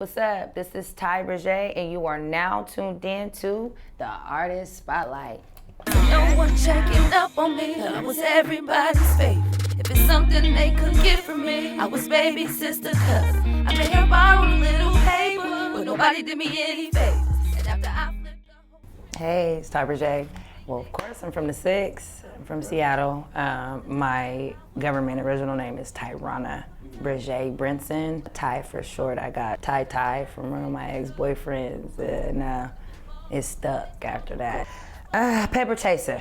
What's up? This is Briege, and you are now tuned in to the Artist Spotlight. No one checking up on me. I was everybody's favorite. If it's something they could get from me, I was baby sister cousin. I made her borrow a little paper, but nobody did me any favors. And after I flipped the whole... Hey, it's Briege. Well, of course, I'm from the 6. I'm from Seattle. My government original name is Tyrana Briege Brinson. Ty for short. I got Ty from one of my ex-boyfriends, and it stuck after that. Paper Chaser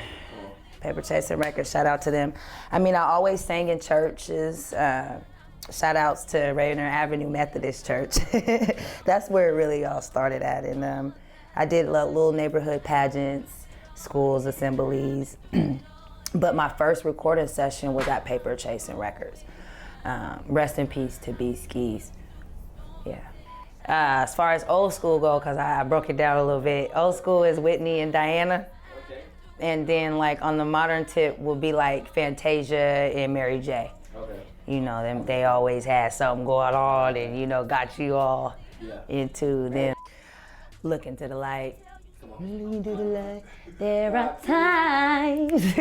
Records, shout out to them. I mean, I always sang in churches. Shout outs to Rainer Avenue Methodist Church. That's where it really all started at. And I did little neighborhood pageants, schools, assemblies. But my first recording session was at Paper Chaser Records. Rest in peace to B Skis. Yeah. As far as old school go, because I broke it down a little bit, old school is Whitney and Diana. Okay. And then like on the modern tip will be like Fantasia and Mary J. Okay. You know, they always had something going on and, you know, got you all into them. Look into the light. Look into the light. There are times.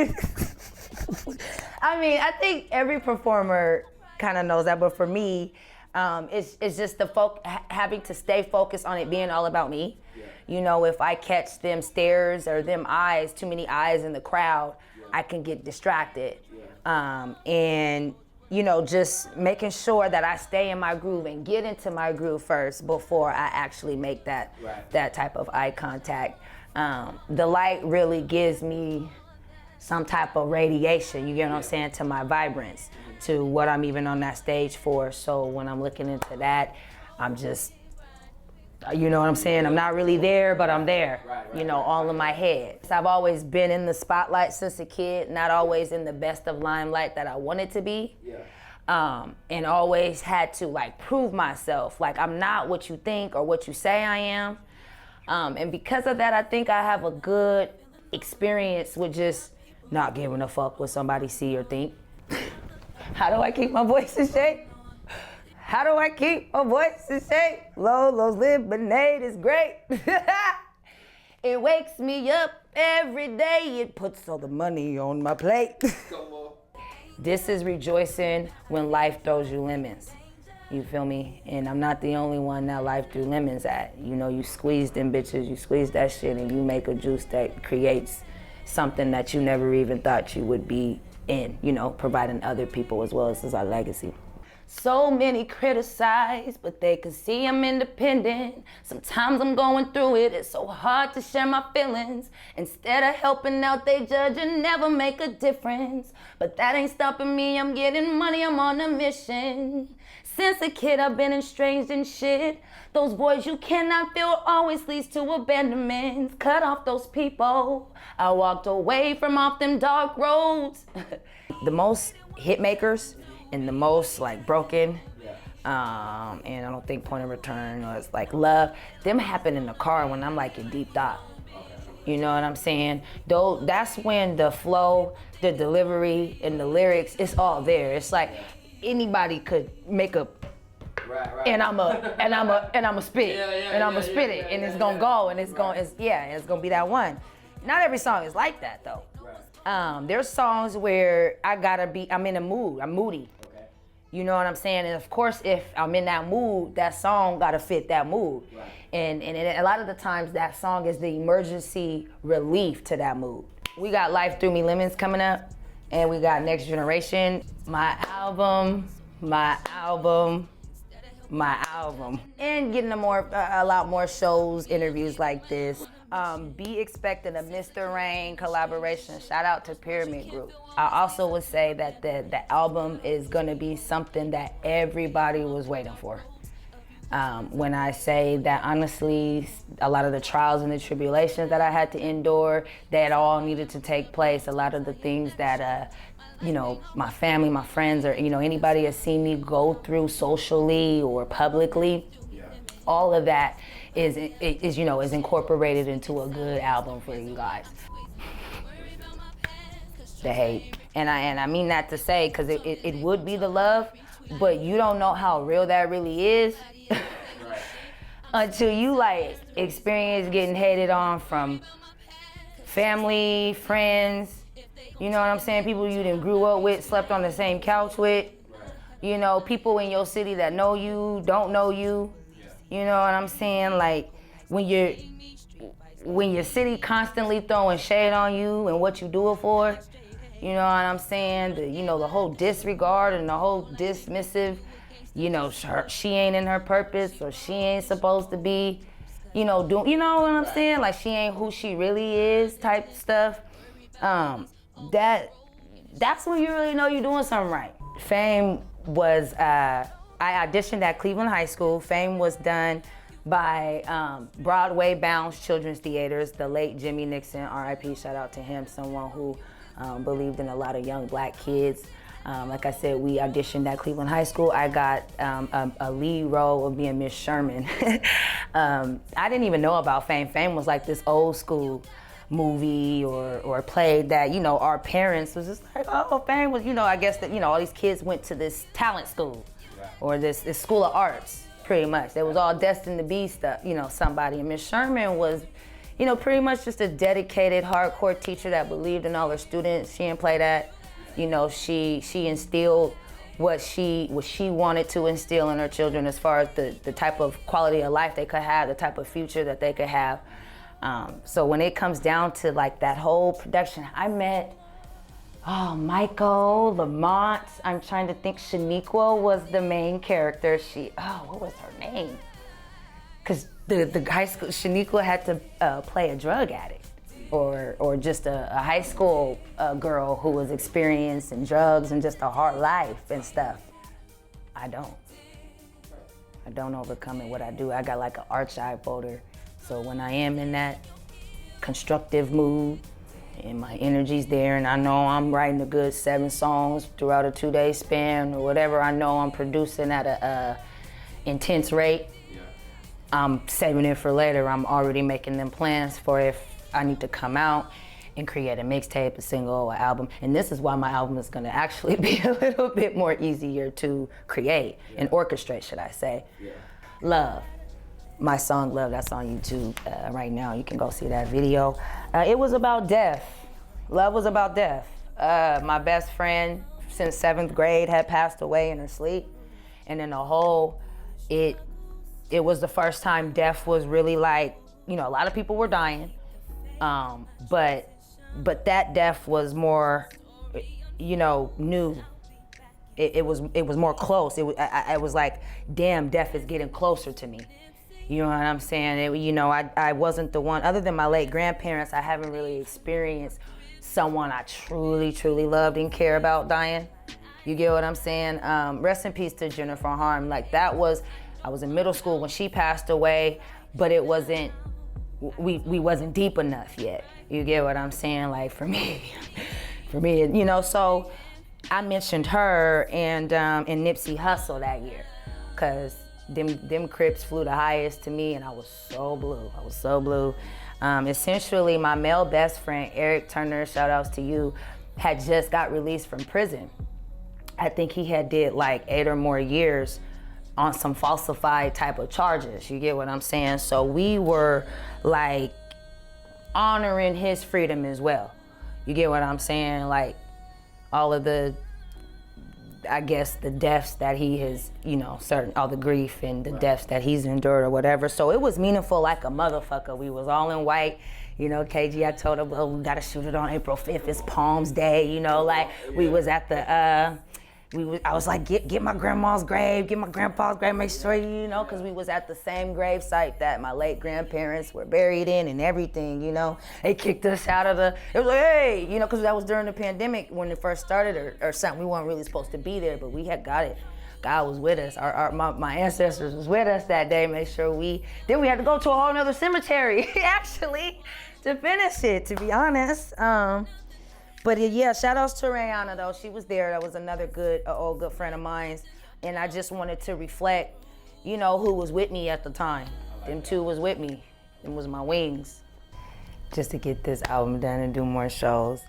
I mean, I think every performer kind of knows that, but for me, it's just the having to stay focused on it being all about me. Yeah. You know, if I catch them stares or them eyes, too many eyes in the crowd, I can get distracted. Yeah. And you know, just making sure that I stay in my groove and get into my groove first before I actually make that type of eye contact. The light really gives me some type of radiation, you get what I'm saying, to my vibrance, to what I'm even on that stage for. So when I'm looking into that, I'm just, you know what I'm saying? I'm not really there, but I'm there, you know, all in my head. I've always been in the spotlight since a kid, not always in the best of limelight that I wanted to be. And always had to like prove myself. Like I'm not what you think or what you say I am. And because of that, I think I have a good experience with just not giving a fuck what somebody see or think. How do I keep my voice in shape? How do I keep my voice in shape? Lolos Lemonade is great. It wakes me up every day. It puts all the money on my plate. This is rejoicing when life throws you lemons. You feel me? And I'm not the only one that life threw lemons at. You know, you squeeze them bitches, you squeeze that shit, and you make a juice that creates something that you never even thought you would be in, you know, providing other people as well. This is our legacy. So many criticize, but they can see I'm independent. Sometimes I'm going through it, it's so hard to share my feelings. Instead of helping out, they judge and never make a difference. But that ain't stopping me, I'm getting money, I'm on a mission. Since a kid, I've been estranged and shit. Those boys you cannot feel always leads to abandonment. Cut off those people. I walked away from off them dark roads. The most hit makers and the most like broken, and I don't think Point of Return or it's like Love, them happen in the car when I'm like in deep thought. You know what I'm saying? Though that's when the flow, the delivery, and the lyrics, it's all there. It's like anybody could make a and I'ma spit spit it, and it's gonna go, and it's gonna be that one. Not every song is like that though. There's songs where I'm in a mood, I'm moody. Okay. You know what I'm saying? And of course, if I'm in that mood, that song gotta fit that mood. Right. And a lot of the times that song is the emergency relief to that mood. We got Life Threw Me Lemons coming up, and we got Next Generation, my album, and getting a lot more shows, interviews like this. Be expecting a Mr. Rain collaboration. Shout out to Pyramid Group. I also would say that the album is gonna be something that everybody was waiting for. When I say that, honestly, a lot of the trials and the tribulations that I had to endure, that all needed to take place. A lot of the things that you know, my family, my friends, or you know, anybody has seen me go through socially or publicly, all of that is incorporated into a good album for you guys. The hate, and I mean that to say, because it would be the love, but you don't know how real that really is. until you like experience getting hated on from family, friends, you know what I'm saying? People you done grew up with, slept on the same couch with, you know, people in your city that know you, don't know you, you know what I'm saying? Like when your city constantly throwing shade on you and what you do it for, you know what I'm saying? The whole disregard and the whole dismissive, you know, she ain't in her purpose or she ain't supposed to be, you know what I'm saying? Like she ain't who she really is type stuff. That's when you really know you're doing something right. Fame was, I auditioned at Cleveland High School. Fame was done by Broadway-bound children's theaters. The late Jimmy Nixon, R.I.P., shout out to him, someone who believed in a lot of young black kids. Like I said, we auditioned at Cleveland High School. I got a lead role of being Miss Sherman. I didn't even know about Fame. Fame was like this old school movie or play that, you know, our parents was just like, oh, Fame was, you know, I guess that, you know, all these kids went to this talent school or this school of arts, pretty much. They was all destined to be stuff, you know, somebody. And Miss Sherman was, you know, pretty much just a dedicated, hardcore teacher that believed in all her students. She didn't play that. You know, she instilled what she wanted to instill in her children as far as the type of quality of life they could have, the type of future that they could have. So when it comes down to like that whole production, I met, Michael, Lamont, I'm trying to think, Shaniqua was the main character. What was her name? Because the high school, Shaniqua had to play a drug addict. Or just a high school girl who was experienced in drugs and just a hard life and stuff. I don't overcome it. What I do, I got like an archive folder. So when I am in that constructive mood and my energy's there and I know I'm writing a good 7 songs throughout a 2-day span or whatever, I know I'm producing at a intense rate, I'm saving it for later. I'm already making them plans for if I need to come out and create a mixtape, a single, an album. And this is why my album is gonna actually be a little bit more easier to create and orchestrate, should I say. Love. My song Love, that's on YouTube right now. You can go see that video. It was about death. Love was about death. My best friend since 7th grade had passed away in her sleep. And then it was the first time death was really like, you know, a lot of people were dying. But that death was more, you know, new. It was more close. I was like, damn, death is getting closer to me. You know what I'm saying? I wasn't the one, other than my late grandparents, I haven't really experienced someone I truly, truly loved and care about dying. You get what I'm saying? Rest in peace to Jennifer Harm. Like I was in middle school when she passed away, but it wasn't, we wasn't deep enough yet. You get what I'm saying? Like for me, you know, so I mentioned her and Nipsey Hussle that year, cause them Crips flew the highest to me and I was so blue. Essentially my male best friend, Eric Turner, shout outs to you, had just got released from prison. I think he had did like 8 or more years on some falsified type of charges, you get what I'm saying? So we were like honoring his freedom as well. You get what I'm saying? Like all of the, I guess the deaths that he has, you know, all the grief and the deaths that he's endured or whatever. So it was meaningful like a motherfucker. We was all in white. You know, KG, I told him, well, we gotta shoot it on April 5th, it's Palms Day, you know, like we was at the, I was like, get my grandma's grave, get my grandpa's grave, make sure you know, because we was at the same grave site that my late grandparents were buried in and everything, you know. They kicked us out of it was like, hey, you know, because that was during the pandemic when it first started or something. We weren't really supposed to be there, but we had got it. God was with us. My ancestors was with us that day, make sure then we had to go to a whole nother cemetery, actually, to finish it, to be honest. But yeah, shout outs to Rihanna though. She was there. That was another old good friend of mine. And I just wanted to reflect, you know, who was with me at the time. Them two was with me. Them was my wings. Just to get this album done and do more shows.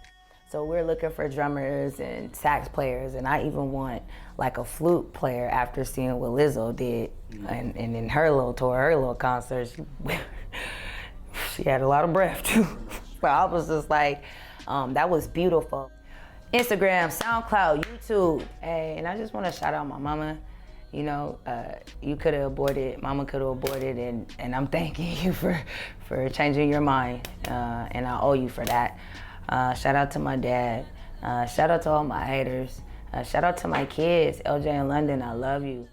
So we're looking for drummers and sax players, and I even want like a flute player after seeing what Lizzo did, and in her little tour, her little concert, she had a lot of breath too. But I was just like, that was beautiful. Instagram, SoundCloud, YouTube, and I just want to shout out my mama. You know, you could have aborted, mama could have aborted, and I'm thanking you for changing your mind, and I owe you for that. Shout out to my dad. Shout out to all my haters. Shout out to my kids, LJ and London, I love you.